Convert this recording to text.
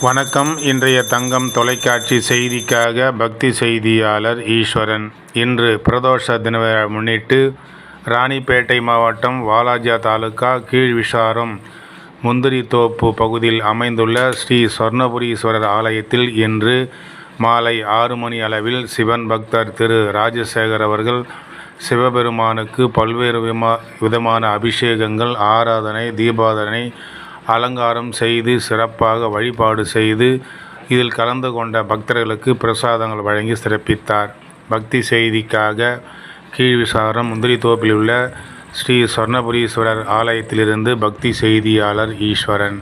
வணக்கம். இன்றைய தங்கம் தொலைக்காட்சி செய்திக்காக பக்தி செய்தியாளர் ஈஸ்வரன். இன்று பிரதோஷ தினத்தை முன்னிட்டு ராணிப்பேட்டை மாவட்டம் வாலாஜா தாலுகா கீழ்விசாரம் முந்திரித்தோப்பு பகுதியில் அமைந்துள்ள ஸ்ரீ சொர்ணபுரீஸ்வரர் ஆலயத்தில் இன்று மாலை 6 மணி அளவில் சிவன் பக்தர் திரு ராஜசேகர் அவர்கள் சிவபெருமானுக்கு பல்வேறு விதமான அபிஷேகங்கள், ஆராதனை, தீபாராதனை, அலங்காரம் செய்து சிறப்பாக வழிபாடு செய்து இதில் கலந்து கொண்ட பக்தர்களுக்கு பிரசாதங்கள் வழங்கி சிறப்பித்தார். பக்தி செய்திக்காக கீழ்விசாரம் முந்திரித்தோப்பில் உள்ள ஸ்ரீ சொர்ணபுரீஸ்வரர் ஆலயத்திலிருந்து பக்தி செய்தியாளர் ஈஸ்வரன்.